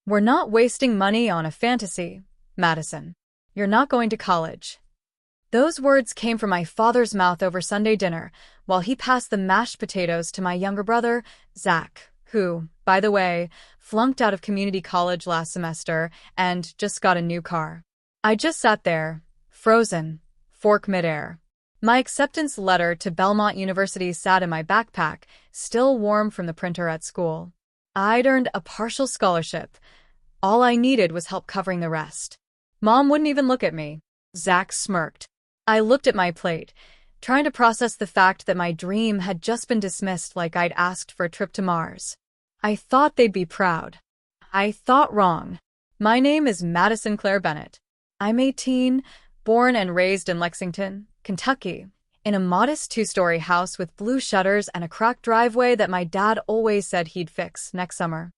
We're not wasting money on a fantasy, Madison. You're not going to college. Those words came from my father's mouth over Sunday dinner while he passed the mashed potatoes to my younger brother, Zach, who, by the way, flunked out of community college last semester and just got a new car. I just sat there, frozen, fork midair. My acceptance letter to Belmont University sat in my backpack, still warm from the printer at school. I'd earned a partial scholarship. All I needed was help covering the rest. Mom wouldn't even look at me. Zach smirked. I looked at my plate, trying to process the fact that my dream had just been dismissed like I'd asked for a trip to Mars. I thought they'd be proud. I thought wrong. My name is Madison Claire Bennett. I'm 18, born and raised in Lexington, Kentucky, in a modest two-story house with blue shutters and a cracked driveway that my dad always said he'd fix next summer.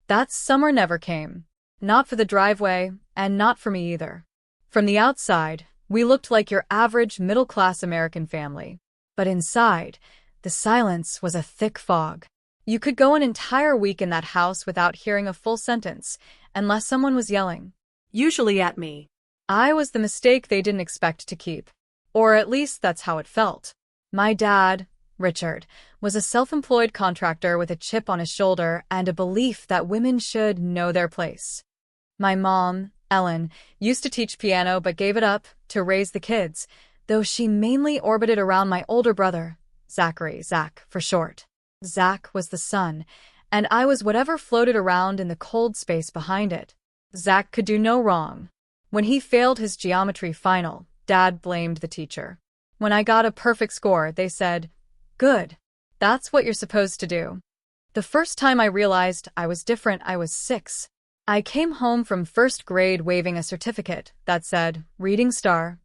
That summer never came. Not for the driveway, and not for me either. From the outside, we looked like your average middle-class American family. But inside, the silence was a thick fog. You could go an entire week in that house without hearing a full sentence, unless someone was yelling. Usually at me. I was the mistake they didn't expect to keep. Or at least that's how it felt. My dad, Richard, was a self-employed contractor with a chip on his shoulder and a belief that women should know their place. My mom, Ellen, used to teach piano but gave it up to raise the kids, though she mainly orbited around my older brother, Zachary, Zach for short. Zach was the sun, and I was whatever floated around in the cold space behind it. Zach could do no wrong. When he failed his geometry final, Dad blamed the teacher. When I got a perfect score, they said, "Good. That's what you're supposed to do." The first time I realized I was different, I was 6. I came home from first grade waving a certificate that said, "Reading Star."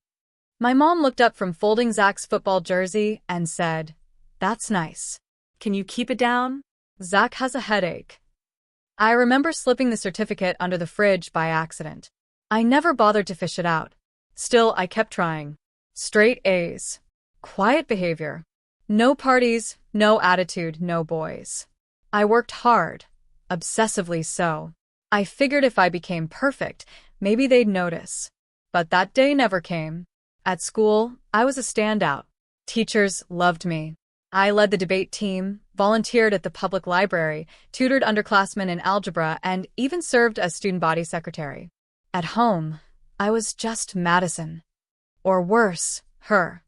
My mom looked up from folding Zach's football jersey and said, "That's nice. Can you keep it down? Zach has a headache." I remember slipping the certificate under the fridge by accident. I never bothered to fish it out. Still, I kept trying. Straight A's. Quiet behavior. No parties, no attitude, no boys. I worked hard. Obsessively so. I figured if I became perfect, maybe they'd notice. But that day never came. At school, I was a standout. Teachers loved me. I led the debate team, volunteered at the public library, tutored underclassmen in algebra, and even served as student body secretary. At home, I was just Madison. Or worse, her.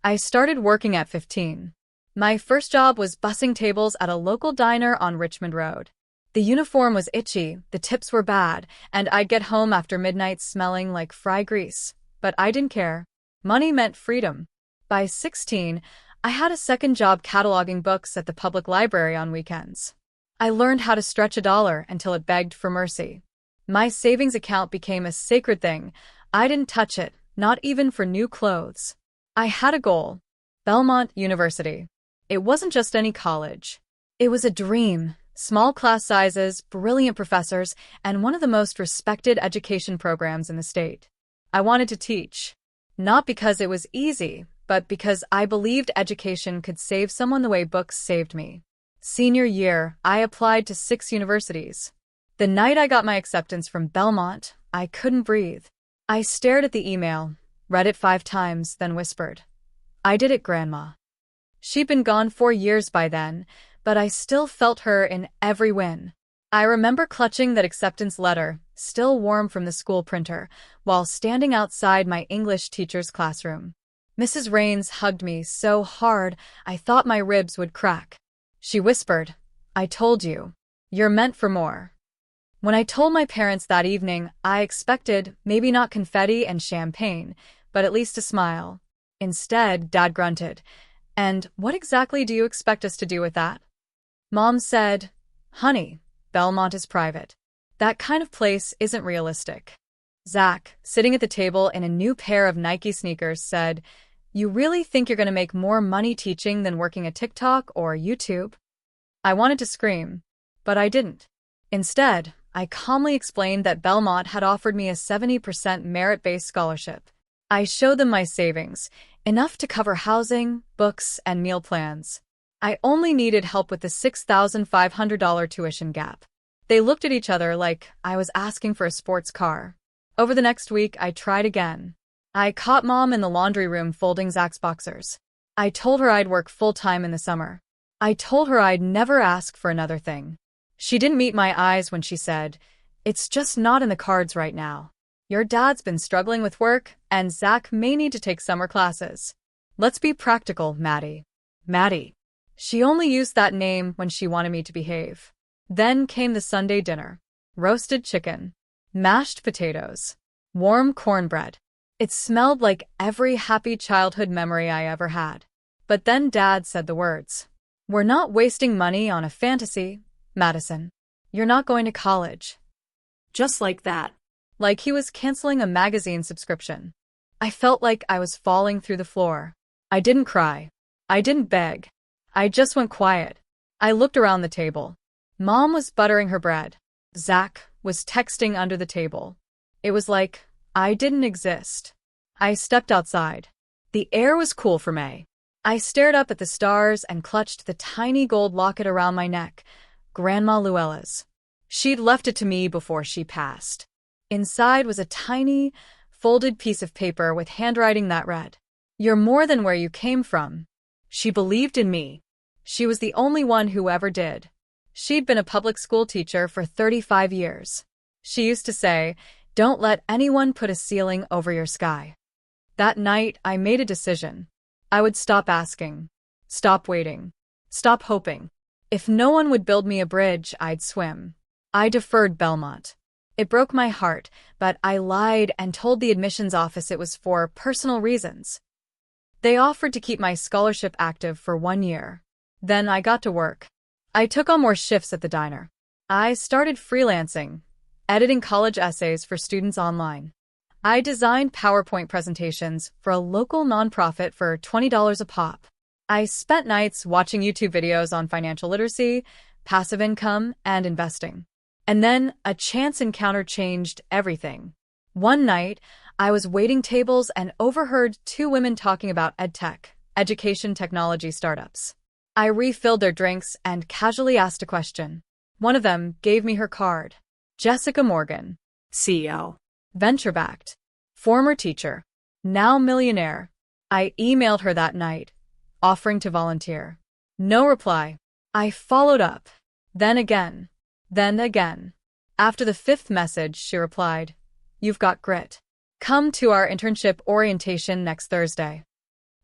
I started working at 15. My first job was bussing tables at a local diner on Richmond Road. The uniform was itchy, the tips were bad, and I'd get home after midnight smelling like fry grease. But I didn't care. Money meant freedom. By 16, I had a second job cataloging books at the public library on weekends. I learned how to stretch $1 until it begged for mercy. My savings account became a sacred thing. I didn't touch it, not even for new clothes. I had a goal. Belmont University. It wasn't just any college. It was a dream. Small class sizes, brilliant professors, and one of the most respected education programs in the state. I wanted to teach. Not because it was easy, but because I believed education could save someone the way books saved me. Senior year, I applied to 6 universities. The night I got my acceptance from Belmont, I couldn't breathe. I stared at the email, read it 5 times, then whispered, "I did it, Grandma." She'd been gone 4 years by then, but I still felt her in every win. I remember clutching that acceptance letter, still warm from the school printer, while standing outside my English teacher's classroom. Mrs. Raines hugged me so hard I thought my ribs would crack. She whispered, "I told you. You're meant for more." When I told my parents that evening, I expected maybe not confetti and champagne, but at least a smile. Instead, Dad grunted, "And what exactly do you expect us to do with that?" Mom said, "Honey, Belmont is private. That kind of place isn't realistic." Zach, sitting at the table in a new pair of Nike sneakers, said, "You really think you're going to make more money teaching than working at TikTok or YouTube?" I wanted to scream, but I didn't. Instead, I calmly explained that Belmont had offered me a 70% merit-based scholarship. I showed them my savings, enough to cover housing, books, and meal plans. I only needed help with the $6,500 tuition gap. They looked at each other like I was asking for a sports car. Over the next week, I tried again. I caught Mom in the laundry room folding Zach's boxers. I told her I'd work full-time in the summer. I told her I'd never ask for another thing. She didn't meet my eyes when she said, "It's just not in the cards right now. Your dad's been struggling with work, and Zach may need to take summer classes. Let's be practical, Maddie." Maddie. She only used that name when she wanted me to behave. Then came the Sunday dinner. Roasted chicken, mashed potatoes, warm cornbread. It smelled like every happy childhood memory I ever had. But then Dad said the words. "We're not wasting money on a fantasy, Madison. You're not going to college." Just like that. Like he was canceling a magazine subscription. I felt like I was falling through the floor. I didn't cry. I didn't beg. I just went quiet. I looked around the table. Mom was buttering her bread. Zach was texting under the table. It was like I didn't exist. I stepped outside. The air was cool for May. I stared up at the stars and clutched the tiny gold locket around my neck, Grandma Luella's. She'd left it to me before she passed. Inside was a tiny, folded piece of paper with handwriting that read, "You're more than where you came from." She believed in me. She was the only one who ever did. She'd been a public school teacher for 35 years. She used to say, "Don't let anyone put a ceiling over your sky." That night, I made a decision. I would stop asking, stop waiting, stop hoping. If no one would build me a bridge, I'd swim. I deferred Belmont. It broke my heart, but I lied and told the admissions office it was for personal reasons. They offered to keep my scholarship active for 1 year. Then I got to work. I took on more shifts at the diner. I started freelancing, editing college essays for students online. I designed PowerPoint presentations for a local nonprofit for $20 a pop. I spent nights watching YouTube videos on financial literacy, passive income, and investing. And then a chance encounter changed everything. One night, I was waiting tables and overheard 2 women talking about EdTech, education technology startups. I refilled their drinks and casually asked a question. One of them gave me her card. Jessica Morgan, CEO, venture-backed, former teacher, now millionaire. I emailed her that night, offering to volunteer. No reply. I followed up. Then again. Then again. After the 5th message, she replied, "You've got grit. Come to our internship orientation next Thursday."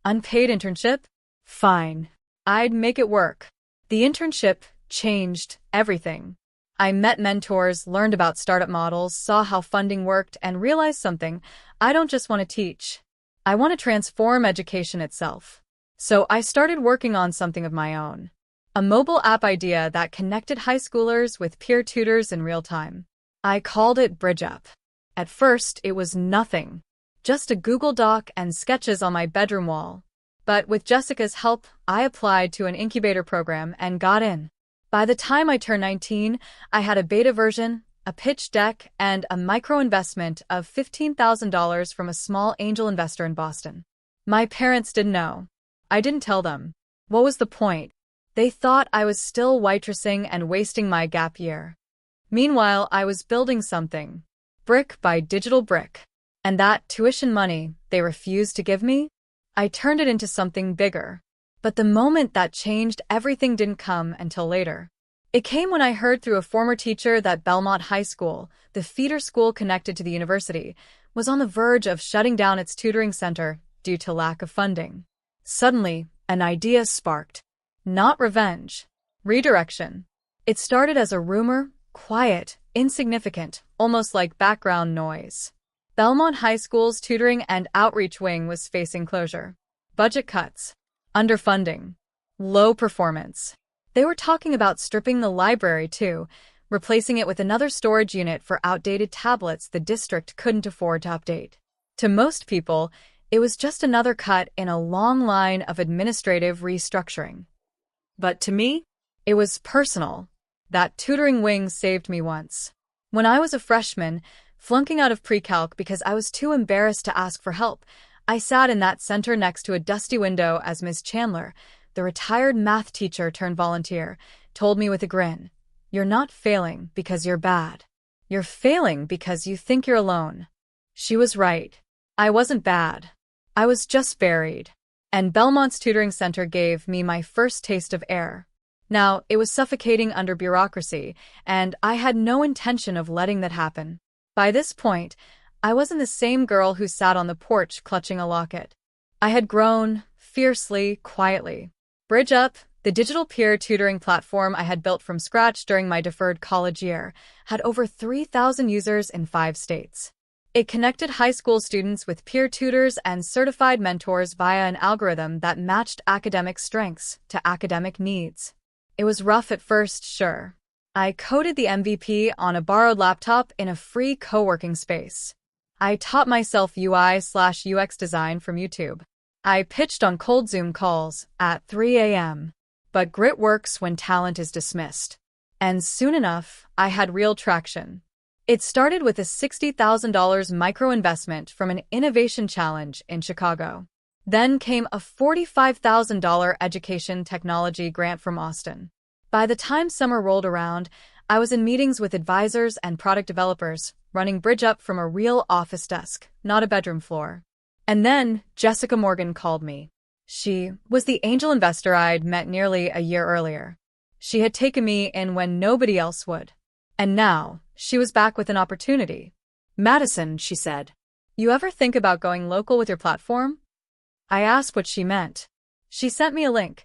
Unpaid internship? Fine. I'd make it work. The internship changed everything. I met mentors, learned about startup models, saw how funding worked, and realized something. I don't just want to teach. I want to transform education itself. So I started working on something of my own. A mobile app idea that connected high schoolers with peer tutors in real time. I called it BridgeUp. At first, it was nothing. Just a Google Doc and sketches on my bedroom wall. But with Jessica's help, I applied to an incubator program and got in. By the time I turned 19, I had a beta version, a pitch deck, and a micro-investment of $15,000 from a small angel investor in Boston. My parents didn't know. I didn't tell them. What was the point? They thought I was still waitressing and wasting my gap year. Meanwhile, I was building something, brick by digital brick. And that tuition money they refused to give me, I turned it into something bigger. But the moment that changed everything didn't come until later. It came when I heard through a former teacher that Belmont High School, the feeder school connected to the university, was on the verge of shutting down its tutoring center due to lack of funding. Suddenly, an idea sparked. Not revenge. Redirection. It started as a rumor, quiet, insignificant, almost like background noise. Belmont High School's tutoring and outreach wing was facing closure. Budget cuts. Underfunding. Low performance. They were talking about stripping the library too, replacing it with another storage unit for outdated tablets the district couldn't afford to update. To most people, it was just another cut in a long line of administrative restructuring. But to me, it was personal. That tutoring wing saved me once. When I was a freshman, flunking out of pre-calc because I was too embarrassed to ask for help, I sat in that center next to a dusty window as Ms. Chandler, the retired math teacher turned volunteer, told me with a grin, You're not failing because you're bad. You're failing because you think you're alone. She was right. I wasn't bad. I was just buried. And Belmont's tutoring center gave me my first taste of air. Now, it was suffocating under bureaucracy, and I had no intention of letting that happen. By this point, I wasn't the same girl who sat on the porch clutching a locket. I had grown, fiercely, quietly. Bridge Up, the digital peer tutoring platform I had built from scratch during my deferred college year, had over 3,000 users in 5 states. It connected high school students with peer tutors and certified mentors via an algorithm that matched academic strengths to academic needs. It was rough at first, sure. I coded the MVP on a borrowed laptop in a free co-working space. I taught myself UI/UX design from YouTube. I pitched on cold Zoom calls at 3 a.m. But grit works when talent is dismissed. And soon enough, I had real traction. It started with a $60,000 micro-investment from an innovation challenge in Chicago. Then came a $45,000 education technology grant from Austin. By the time summer rolled around, I was in meetings with advisors and product developers, running Bridge Up from a real office desk, not a bedroom floor. And then Jessica Morgan called me. She was the angel investor I'd met nearly a year earlier. She had taken me in when nobody else would. And now, she was back with an opportunity. "Madison," she said, "you ever think about going local with your platform?" I asked what she meant. She sent me a link.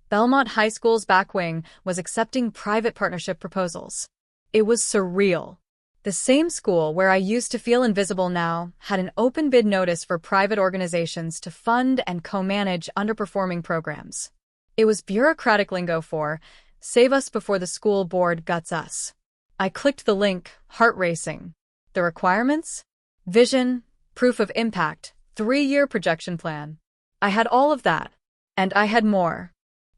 Belmont High School's back wing was accepting private partnership proposals. It was surreal. The same school where I used to feel invisible now had an open bid notice for private organizations to fund and co-manage underperforming programs. It was bureaucratic lingo for, "Save us before the school board guts us." I clicked the link, heart racing. The requirements? Vision, proof of impact, 3-year projection plan. I had all of that. And I had more.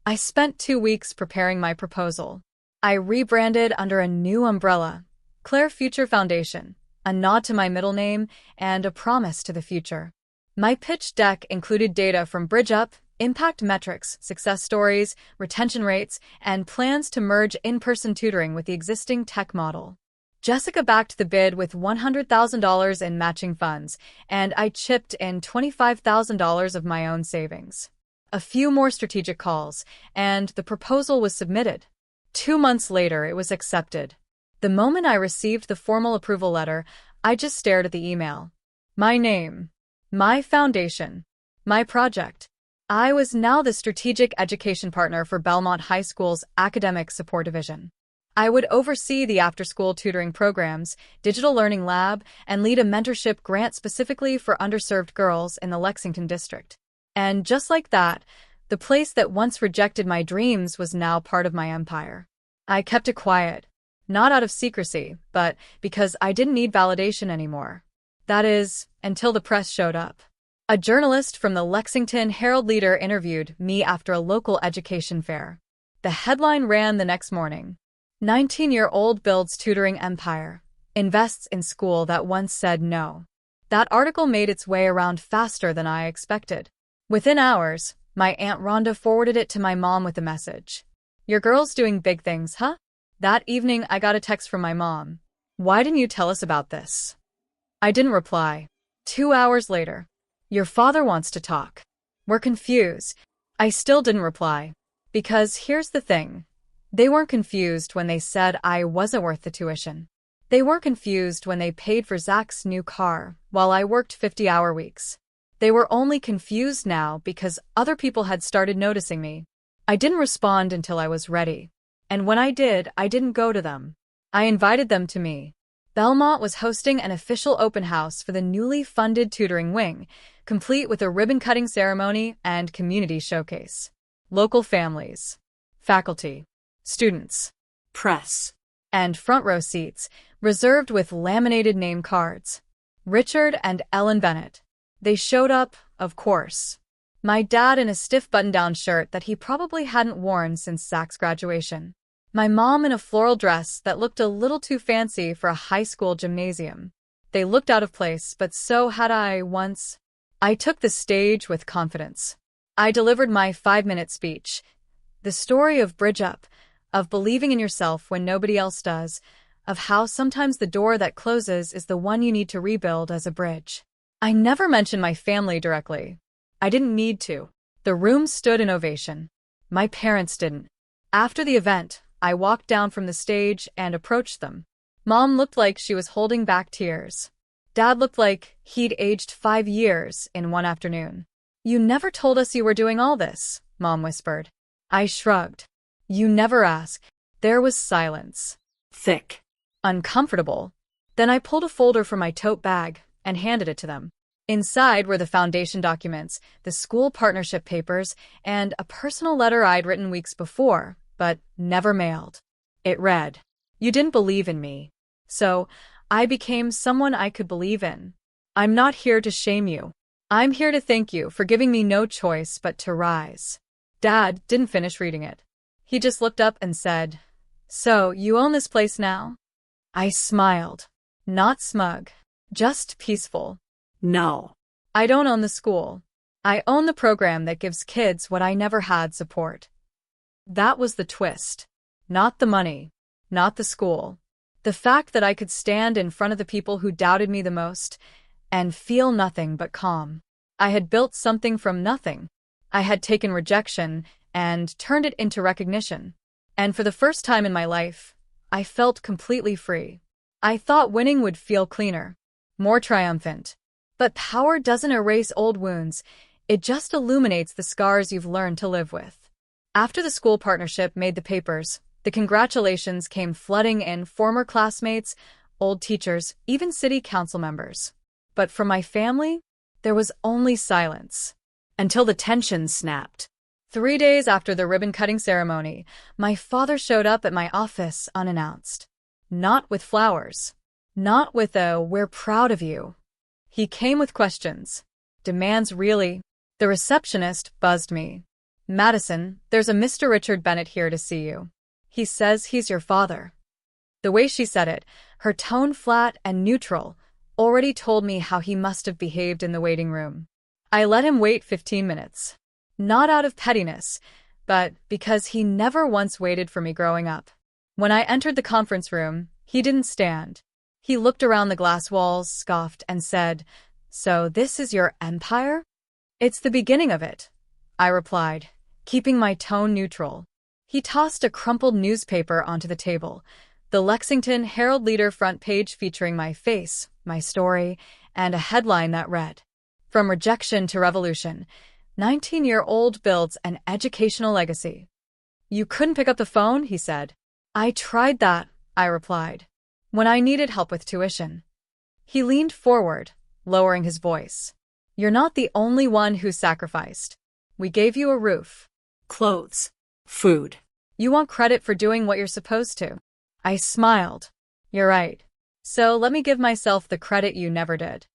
I spent 2 weeks preparing my proposal. I rebranded under a new umbrella, Claire Future Foundation, a nod to my middle name and a promise to the future. My pitch deck included data from Bridge Up, impact metrics, success stories, retention rates, and plans to merge in-person tutoring with the existing tech model. Jessica backed the bid with $100,000 in matching funds, and I chipped in $25,000 of my own savings. A few more strategic calls, and the proposal was submitted. 2 months later, it was accepted. The moment I received the formal approval letter, I just stared at the email. My name, my foundation, my project. I was now the strategic education partner for Belmont High School's academic support division. I would oversee the after-school tutoring programs, digital learning lab, and lead a mentorship grant specifically for underserved girls in the Lexington district. And just like that, the place that once rejected my dreams was now part of my empire. I kept it quiet, not out of secrecy, but because I didn't need validation anymore. That is, until the press showed up. A journalist from the Lexington Herald-Leader interviewed me after a local education fair. The headline ran the next morning. 19-year-old builds tutoring empire, invests in school that once said no. That article made its way around faster than I expected. Within hours, my Aunt Rhonda forwarded it to my mom with a message. "Your girl's doing big things, huh?" That evening, I got a text from my mom. "Why didn't you tell us about this?" I didn't reply. 2 hours later, "Your father wants to talk." We're confused. I still didn't reply. Because here's the thing. They weren't confused when they said I wasn't worth the tuition. They weren't confused when they paid for Zach's new car while I worked 50-hour weeks. They were only confused now because other people had started noticing me. I didn't respond until I was ready. And when I did, I didn't go to them. I invited them to me. Belmont was hosting an official open house for the newly funded tutoring wing, complete with a ribbon-cutting ceremony and community showcase. Local families, faculty, students, press, and front-row seats, reserved with laminated name cards. Richard and Ellen Bennett. They showed up, of course. My dad in a stiff button-down shirt that he probably hadn't worn since Zach's graduation. My mom in a floral dress that looked a little too fancy for a high school gymnasium. They looked out of place, but so had I once. I took the stage with confidence. I delivered my 5-minute speech. The story of Bridge Up, of believing in yourself when nobody else does, of how sometimes the door that closes is the one you need to rebuild as a bridge. I never mentioned my family directly. I didn't need to. The room stood in ovation. My parents didn't. After the event, I walked down from the stage and approached them. Mom looked like she was holding back tears. Dad looked like he'd aged 5 years in one afternoon. "You never told us you were doing all this," Mom whispered. I shrugged. "You never asked." There was silence. Thick. Uncomfortable. Then I pulled a folder from my tote bag and handed it to them. Inside were the foundation documents, the school partnership papers, and a personal letter I'd written weeks before, but never mailed. It read, "You didn't believe in me. So, I became someone I could believe in. I'm not here to shame you. I'm here to thank you for giving me no choice but to rise." Dad didn't finish reading it. He just looked up and said, "So, you own this place now?" I smiled. Not smug. Just peaceful. "No. I don't own the school. I own the program that gives kids what I never had: support." That was the twist. Not the money. Not the school. The fact that I could stand in front of the people who doubted me the most and feel nothing but calm. I had built something from nothing. I had taken rejection and turned it into recognition. And for the first time in my life, I felt completely free. I thought winning would feel cleaner, more triumphant. But power doesn't erase old wounds, it just illuminates the scars you've learned to live with. After the school partnership made the papers, the congratulations came flooding in: former classmates, old teachers, even city council members. But from my family, there was only silence. Until the tension snapped. 3 days after the ribbon-cutting ceremony, my father showed up at my office unannounced. Not with flowers. Not with a "we're proud of you." He came with questions. Demands, really. The receptionist buzzed me. "Madison, there's a Mr. Richard Bennett here to see you. He says he's your father." The way she said it, her tone flat and neutral, already told me how he must have behaved in the waiting room. I let him wait 15 minutes. Not out of pettiness, but because he never once waited for me growing up. When I entered the conference room, he didn't stand. He looked around the glass walls, scoffed, and said, "So this is your empire?" "It's the beginning of it," I replied, keeping my tone neutral. He tossed a crumpled newspaper onto the table, the Lexington Herald-Leader front page featuring my face, my story, and a headline that read, "From Rejection to Revolution, 19-year-old builds an educational legacy." "You couldn't pick up the phone?" he said. "I tried that," I replied, "when I needed help with tuition." He leaned forward, lowering his voice. "You're not the only one who sacrificed. We gave you a roof, clothes, food. You want credit for doing what you're supposed to." I smiled. "You're right. So let me give myself the credit you never did."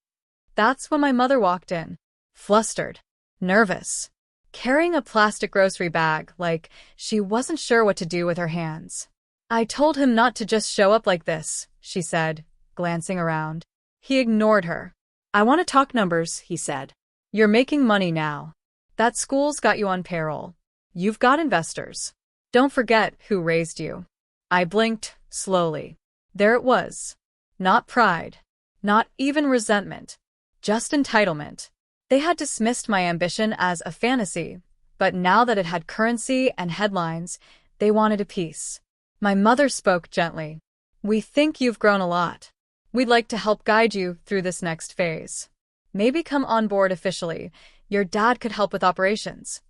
That's when my mother walked in, flustered, nervous, carrying a plastic grocery bag like she wasn't sure what to do with her hands. "I told him not to just show up like this," she said, glancing around. He ignored her. "I want to talk numbers," he said. "You're making money now. That school's got you on payroll. You've got investors. Don't forget who raised you." I blinked, slowly. There it was. Not pride. Not even resentment. Just entitlement. They had dismissed my ambition as a fantasy, but now that it had currency and headlines, they wanted a piece. My mother spoke gently. "We think you've grown a lot. We'd like to help guide you through this next phase. Maybe come on board officially. Your dad could help with operations."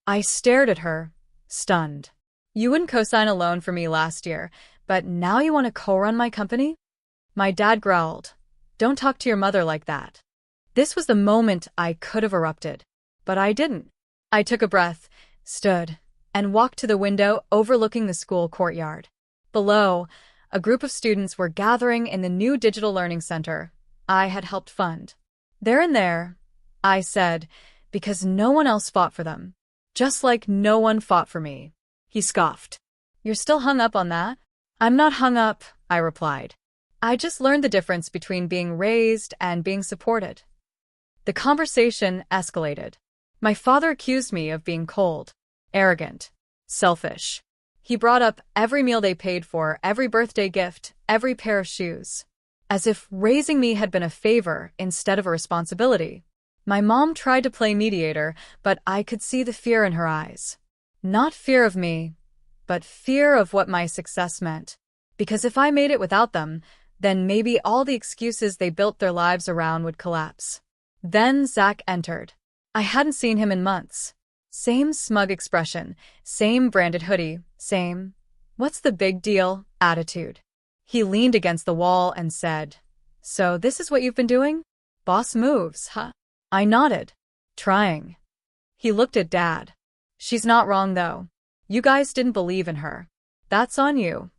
I stared at her, stunned. "You wouldn't co-sign a loan for me last year, but now you want to co-run my company?" My dad growled, "Don't talk to your mother like that." This was the moment I could have erupted, but I didn't. I took a breath, stood, and walked to the window overlooking the school courtyard. Below, a group of students were gathering in the new digital learning center I had helped fund. "They're in there," I said, "because no one else fought for them. Just like no one fought for me." He scoffed. "You're still hung up on that?" "I'm not hung up," I replied. "I just learned the difference between being raised and being supported." The conversation escalated. My father accused me of being cold, arrogant, selfish. He brought up every meal they paid for, every birthday gift, every pair of shoes, as if raising me had been a favor instead of a responsibility. My mom tried to play mediator, but I could see the fear in her eyes. Not fear of me, but fear of what my success meant. Because if I made it without them, then maybe all the excuses they built their lives around would collapse. Then Zach entered. I hadn't seen him in months. Same smug expression, same branded hoodie, same "what's the big deal" attitude. He leaned against the wall and said, "So this is what you've been doing? Boss moves, huh?" I nodded, trying. He looked at Dad. "She's not wrong, though. You guys didn't believe in her. That's on you."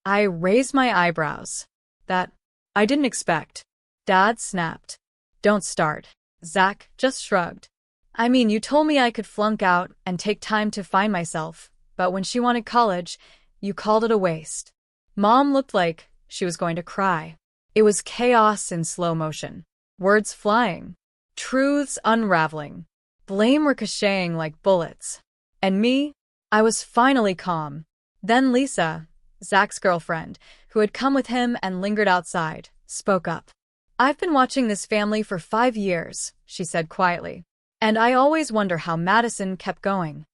I raised my eyebrows. "That I didn't expect." Dad snapped. "Don't start." Zach just shrugged. "I mean, you told me I could flunk out and take time to find myself, but when she wanted college, you called it a waste." Mom looked like she was going to cry. It was chaos in slow motion. Words flying. Truths unraveling. Blame ricocheting like bullets. And me? I was finally calm. Then Lisa, Zach's girlfriend, who had come with him and lingered outside, spoke up. "I've been watching this family for 5 years," she said quietly. "And I always wonder how Madison kept going."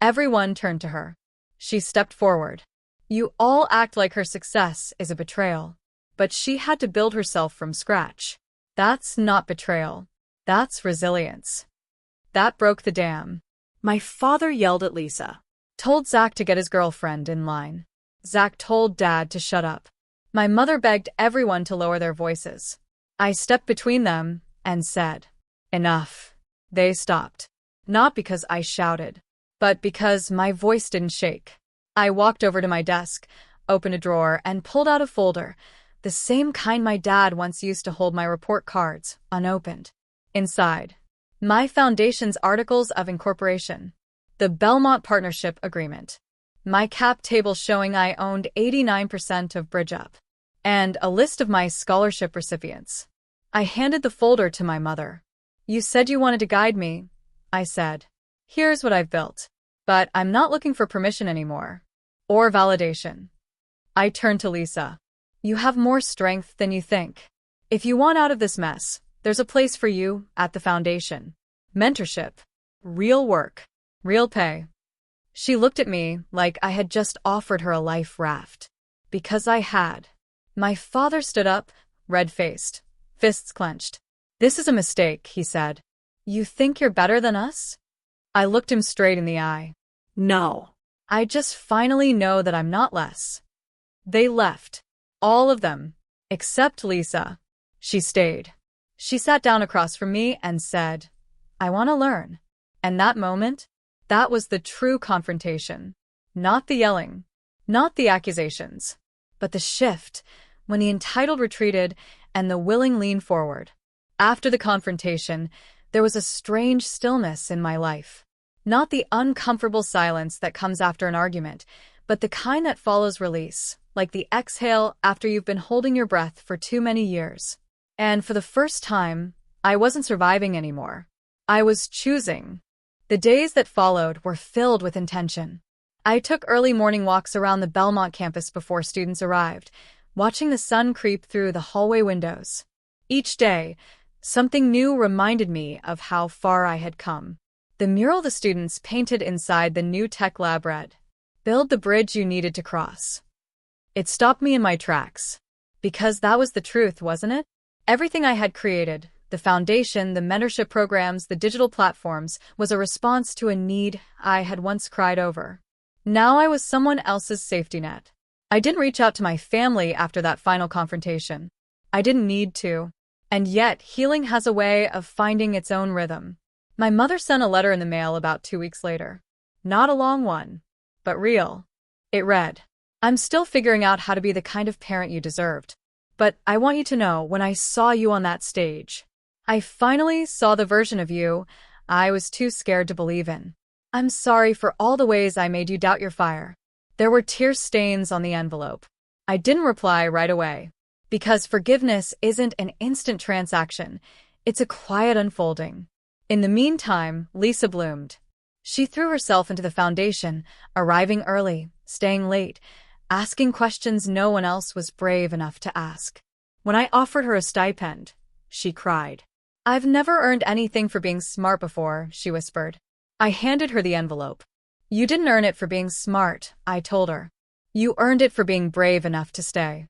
Everyone turned to her. She stepped forward. "You all act like her success is a betrayal. But she had to build herself from scratch. That's not betrayal. That's resilience. That broke the dam." My father yelled at Lisa. Told Zach to get his girlfriend in line. Zach told Dad to shut up. My mother begged everyone to lower their voices. I stepped between them and said, "Enough." They stopped. Not because I shouted, but because my voice didn't shake. I walked over to my desk, opened a drawer, and pulled out a folder, the same kind my dad once used to hold my report cards, unopened. Inside, my foundation's articles of incorporation, the Belmont Partnership Agreement, my cap table showing I owned 89% of Bridgeup, and a list of my scholarship recipients. I handed the folder to my mother. "You said you wanted to guide me," I said. "Here's what I've built. But I'm not looking for permission anymore. Or validation." I turned to Lisa. "You have more strength than you think. If you want out of this mess, there's a place for you at the foundation. Mentorship. Real work. Real pay." She looked at me like I had just offered her a life raft. Because I had. My father stood up, red-faced, fists clenched. "This is a mistake," he said. "You think you're better than us?" I looked him straight in the eye. "No. I just finally know that I'm not less." They left. All of them. Except Lisa. She stayed. She sat down across from me and said, "I want to learn." And that moment, that was the true confrontation. Not the yelling. Not the accusations. But the shift, when the entitled retreated and the willing leaned forward. After the confrontation, there was a strange stillness in my life. Not the uncomfortable silence that comes after an argument, but the kind that follows release, like the exhale after you've been holding your breath for too many years. And for the first time, I wasn't surviving anymore. I was choosing. The days that followed were filled with intention. I took early morning walks around the Belmont campus before students arrived, watching the sun creep through the hallway windows. Each day, something new reminded me of how far I had come. The mural the students painted inside the new tech lab read, "Build the bridge you needed to cross." It stopped me in my tracks. Because that was the truth, wasn't it? Everything I had created, the foundation, the mentorship programs, the digital platforms, was a response to a need I had once cried over. Now I was someone else's safety net. I didn't reach out to my family after that final confrontation. I didn't need to. And yet, healing has a way of finding its own rhythm. My mother sent a letter in the mail about 2 weeks later. Not a long one, but real. It read, "I'm still figuring out how to be the kind of parent you deserved. But I want you to know, when I saw you on that stage, I finally saw the version of you I was too scared to believe in. I'm sorry for all the ways I made you doubt your fire." There were tear stains on the envelope. I didn't reply right away. Because forgiveness isn't an instant transaction. It's a quiet unfolding. In the meantime, Lisa bloomed. She threw herself into the foundation, arriving early, staying late, asking questions no one else was brave enough to ask. When I offered her a stipend, she cried. "I've never earned anything for being smart before," she whispered. I handed her the envelope. "You didn't earn it for being smart," I told her. "You earned it for being brave enough to stay."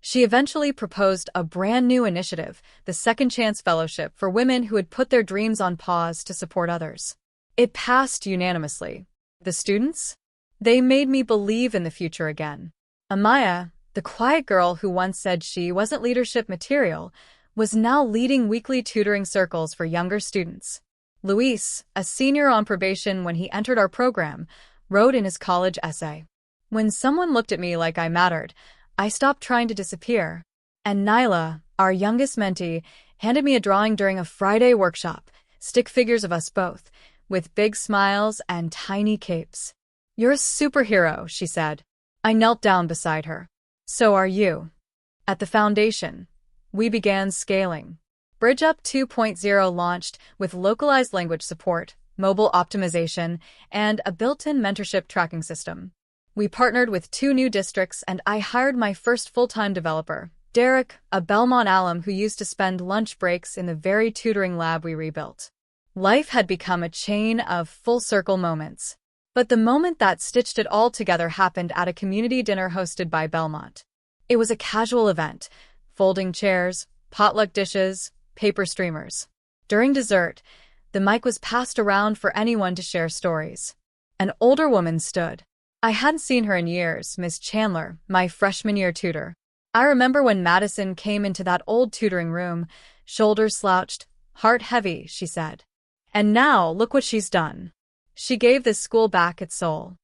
She eventually proposed a brand new initiative, the Second Chance Fellowship for women who had put their dreams on pause to support others. It passed unanimously. The students? They made me believe in the future again. Amaya, the quiet girl who once said she wasn't leadership material, was now leading weekly tutoring circles for younger students. Luis, a senior on probation when he entered our program, wrote in his college essay, "When someone looked at me like I mattered, I stopped trying to disappear." And Nyla, our youngest mentee, handed me a drawing during a Friday workshop, stick figures of us both, with big smiles and tiny capes. "You're a superhero," she said. I knelt down beside her. "So are you." At the foundation, we began scaling. BridgeUp 2.0 launched with localized language support, mobile optimization, and a built-in mentorship tracking system. We partnered with 2 new districts, and I hired my first full-time developer, Derek, a Belmont alum who used to spend lunch breaks in the very tutoring lab we rebuilt. Life had become a chain of full-circle moments. But the moment that stitched it all together happened at a community dinner hosted by Belmont. It was a casual event, folding chairs, potluck dishes, paper streamers. During dessert, the mic was passed around for anyone to share stories. An older woman stood. I hadn't seen her in years, Miss Chandler, my freshman year tutor. I remember when Madison came into that old tutoring room, shoulders slouched, heart heavy, she said. And now, look what she's done. She gave this school back its soul.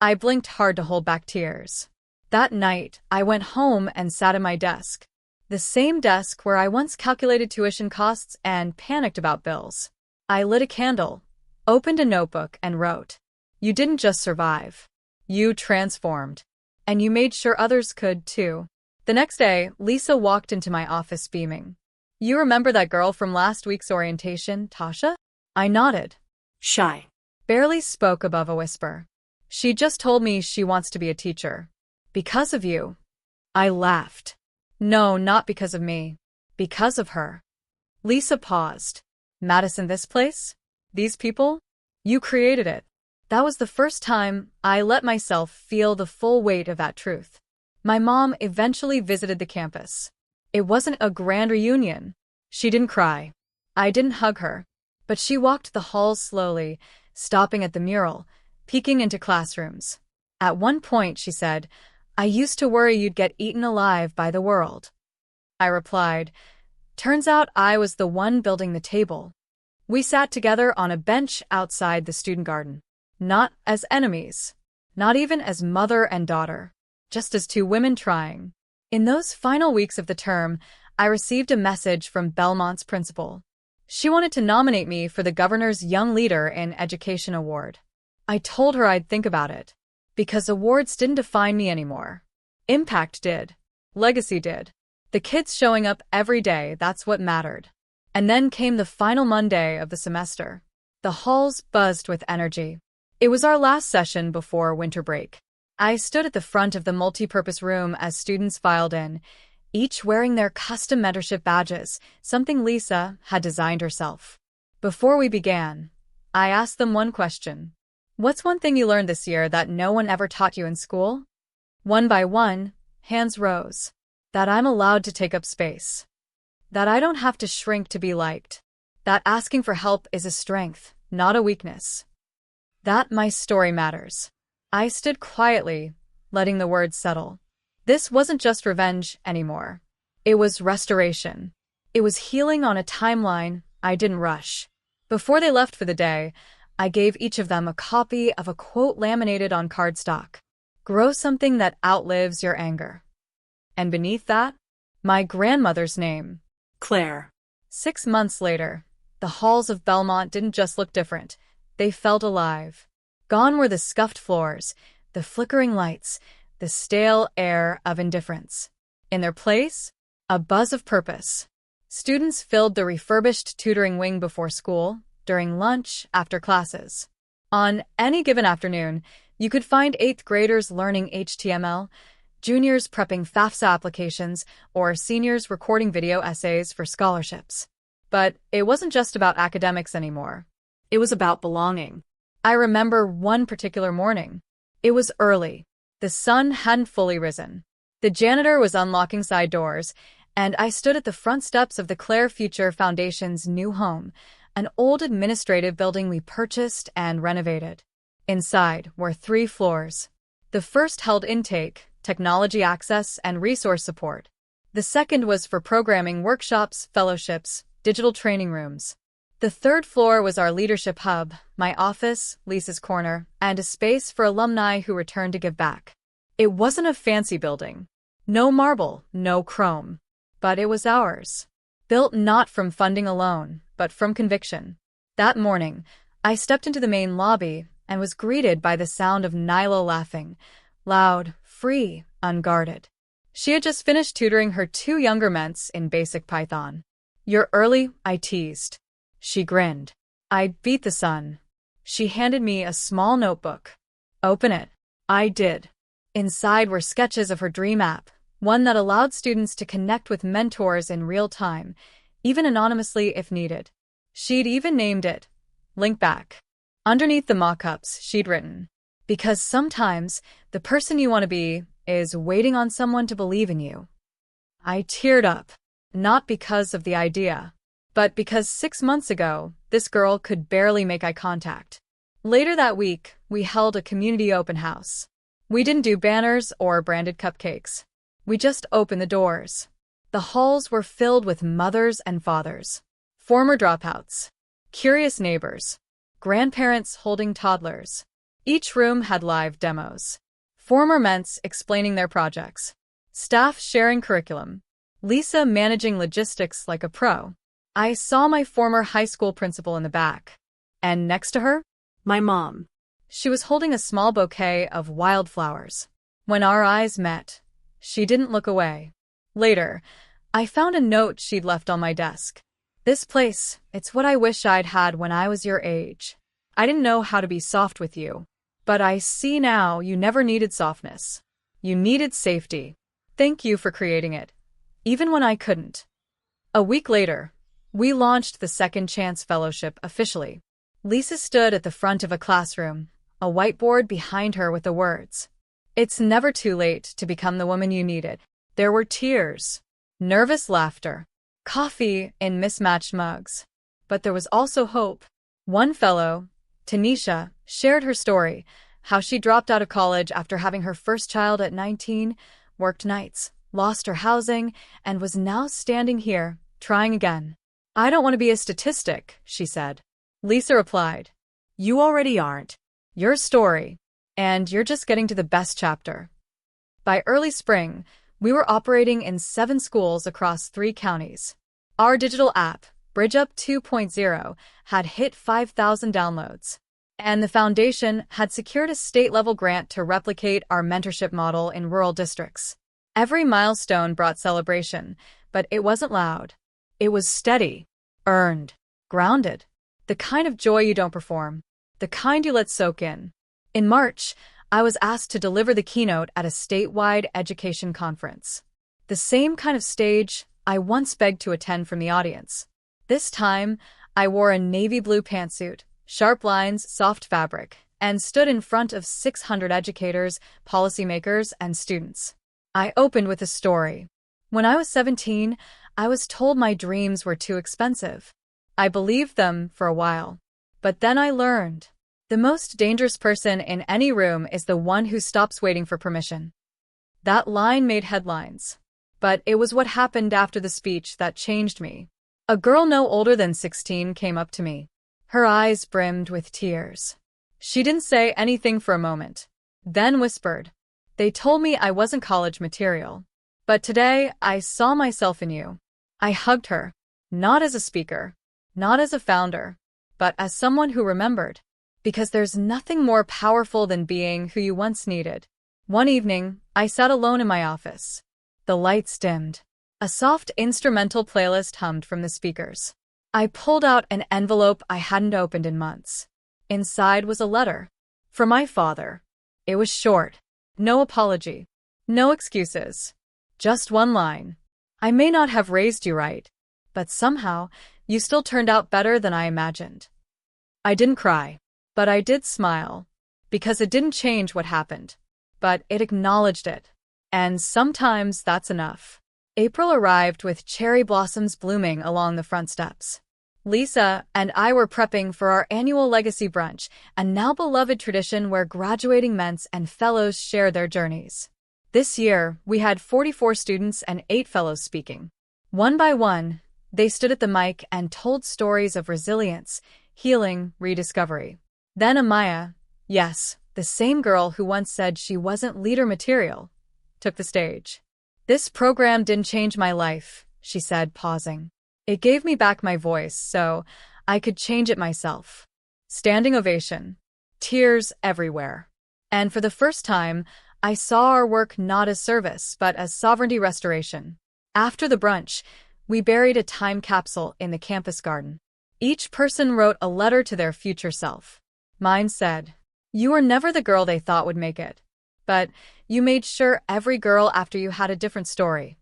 I blinked hard to hold back tears. That night, I went home and sat at my desk. The same desk where I once calculated tuition costs and panicked about bills. I lit a candle, opened a notebook, and wrote, "You didn't just survive. You transformed. And you made sure others could, too." The next day, Lisa walked into my office beaming. "You remember that girl from last week's orientation, Tasha?" I nodded. Shy. Barely spoke above a whisper. "She just told me she wants to be a teacher. Because of you." I laughed. "No, not because of me. Because of her." Lisa paused. "Madison, this place? These people? You created it." That was the first time I let myself feel the full weight of that truth. My mom eventually visited the campus. It wasn't a grand reunion. She didn't cry. I didn't hug her. But she walked the halls slowly, stopping at the mural, peeking into classrooms. At one point, she said, "I used to worry you'd get eaten alive by the world." I replied, "Turns out I was the one building the table." We sat together on a bench outside the student garden. Not as enemies, not even as mother and daughter, just as 2 women trying. In those final weeks of the term, I received a message from Belmont's principal. She wanted to nominate me for the governor's Young Leader in Education Award. I told her I'd think about it, because awards didn't define me anymore. Impact did. Legacy did. The kids showing up every day, that's what mattered. And then came the final Monday of the semester. The halls buzzed with energy. It was our last session before winter break. I stood at the front of the multi-purpose room as students filed in, each wearing their custom mentorship badges, something Lisa had designed herself. Before we began, I asked them one question. "What's one thing you learned this year that no one ever taught you in school?" One by one, hands rose. That I'm allowed to take up space. That I don't have to shrink to be liked. That asking for help is a strength, not a weakness. That my story matters. I stood quietly, letting the words settle. This wasn't just revenge anymore. It was restoration. It was healing on a timeline I didn't rush. Before they left for the day, I gave each of them a copy of a quote laminated on cardstock. "Grow something that outlives your anger." And beneath that, my grandmother's name. Claire. 6 months later, the halls of Belmont didn't just look different. They felt alive. Gone were the scuffed floors, the flickering lights, the stale air of indifference. In their place, a buzz of purpose. Students filled the refurbished tutoring wing before school, during lunch, after classes. On any given afternoon, You could find 8th graders learning HTML, juniors prepping FAFSA applications, or seniors recording video essays for scholarships. But it wasn't just about academics anymore. It was about belonging. I remember one particular morning. It was early. The sun hadn't fully risen. The janitor was unlocking side doors, and I stood at the front steps of the Clare Future Foundation's new home, an old administrative building we purchased and renovated. Inside were 3 floors. The first held intake, technology access, and resource support. The second was for programming workshops, fellowships, digital training rooms. The third floor was our leadership hub, my office, Lisa's corner, and a space for alumni who returned to give back. It wasn't a fancy building. No marble, no chrome. But it was ours. Built not from funding alone, but from conviction. That morning, I stepped into the main lobby and was greeted by the sound of Nyla laughing, loud, free, unguarded. She had just finished tutoring her 2 younger ments in basic Python. "You're early," I teased. She grinned. "I beat the sun." She handed me a small notebook. "Open it." I did. Inside were sketches of her dream app, one that allowed students to connect with mentors in real time, even anonymously if needed. She'd even named it Link Back. Underneath the mock-ups, she'd written, "Because sometimes the person you want to be is waiting on someone to believe in you." I teared up, not because of the idea, but because 6 months ago, this girl could barely make eye contact. Later that week, we held a community open house. We didn't do banners or branded cupcakes. We just opened the doors. The halls were filled with mothers and fathers, former dropouts, curious neighbors, grandparents holding toddlers. Each room had live demos. Former ments explaining their projects, staff sharing curriculum, Lisa managing logistics like a pro. I saw my former high school principal in the back. And next to her, my mom. She was holding a small bouquet of wildflowers. When our eyes met, she didn't look away. Later, I found a note she'd left on my desk. "This place, it's what I wish I'd had when I was your age. I didn't know how to be soft with you. But I see now you never needed softness. You needed safety. Thank you for creating it, even when I couldn't." A week later, we launched the Second Chance Fellowship officially. Lisa stood at the front of a classroom, a whiteboard behind her with the words, "It's never too late to become the woman you needed." There were tears, nervous laughter, coffee in mismatched mugs. But there was also hope. One fellow, Tanisha, shared her story, how she dropped out of college after having her first child at 19, worked nights, lost her housing, and was now standing here, trying again. "I don't want to be a statistic," she said. Lisa replied, "You already aren't. Your story. And you're just getting to the best chapter." By early spring, we were operating in 7 schools across 3 counties. Our digital app, BridgeUp 2.0, had hit 5,000 downloads. And the foundation had secured a state-level grant to replicate our mentorship model in rural districts. Every milestone brought celebration, but it wasn't loud. It was steady, earned, grounded. The kind of joy you don't perform, the kind you let soak in. In March, I was asked to deliver the keynote at a statewide education conference. The same kind of stage I once begged to attend from the audience. This time, I wore a navy blue pantsuit, sharp lines, soft fabric, and stood in front of 600 educators, policymakers, and students. I opened with a story. When I was 17, I was told my dreams were too expensive. I believed them for a while. But then I learned. The most dangerous person in any room is the one who stops waiting for permission. That line made headlines. But it was what happened after the speech that changed me. A girl no older than 16 came up to me. Her eyes brimmed with tears. She didn't say anything for a moment, then whispered, "They told me I wasn't college material. But today, I saw myself in you." I hugged her, not as a speaker, not as a founder, but as someone who remembered. Because there's nothing more powerful than being who you once needed. One evening, I sat alone in my office. The lights dimmed. A soft instrumental playlist hummed from the speakers. I pulled out an envelope I hadn't opened in months. Inside was a letter. From my father. It was short. No apology. No excuses. Just one line. I may not have raised you right, but somehow, you still turned out better than I imagined. I didn't cry, but I did smile, because it didn't change what happened, but it acknowledged it. And sometimes that's enough. April arrived with cherry blossoms blooming along the front steps. Lisa and I were prepping for our annual legacy brunch, a now beloved tradition where graduating ments and fellows share their journeys. This year, we had 44 students and 8 fellows speaking. One by one, they stood at the mic and told stories of resilience, healing, rediscovery. Then Amaya, yes, the same girl who once said she wasn't leader material, took the stage. This program didn't change my life, she said, pausing. It gave me back my voice so I could change it myself. Standing ovation. Tears everywhere. And for the first time, I saw our work not as service but as sovereignty restoration. After the brunch, we buried a time capsule in the campus garden. Each person wrote a letter to their future self. Mine said, "You were never the girl they thought would make it, but you made sure every girl after you had a different story."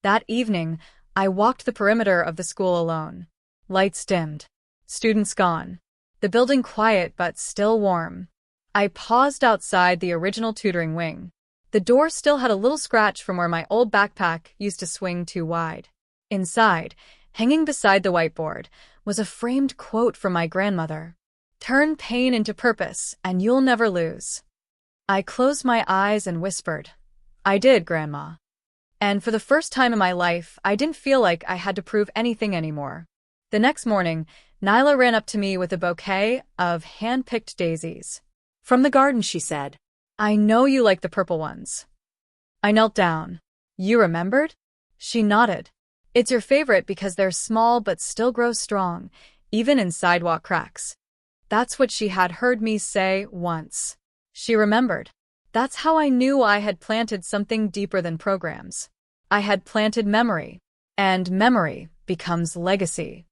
That evening, I walked the perimeter of the school alone. Lights dimmed. Students gone. The building quiet but still warm. I paused outside the original tutoring wing. The door still had a little scratch from where my old backpack used to swing too wide. Inside, hanging beside the whiteboard, was a framed quote from my grandmother. "Turn pain into purpose, and you'll never lose." I closed my eyes and whispered, "I did, Grandma." And for the first time in my life, I didn't feel like I had to prove anything anymore. The next morning, Nyla ran up to me with a bouquet of hand-picked daisies. "From the garden," she said. "I know you like the purple ones." I knelt down. "You remembered?" She nodded. "It's your favorite because they're small but still grow strong, even in sidewalk cracks." That's what she had heard me say once. She remembered. That's how I knew I had planted something deeper than programs. I had planted memory. And memory becomes legacy.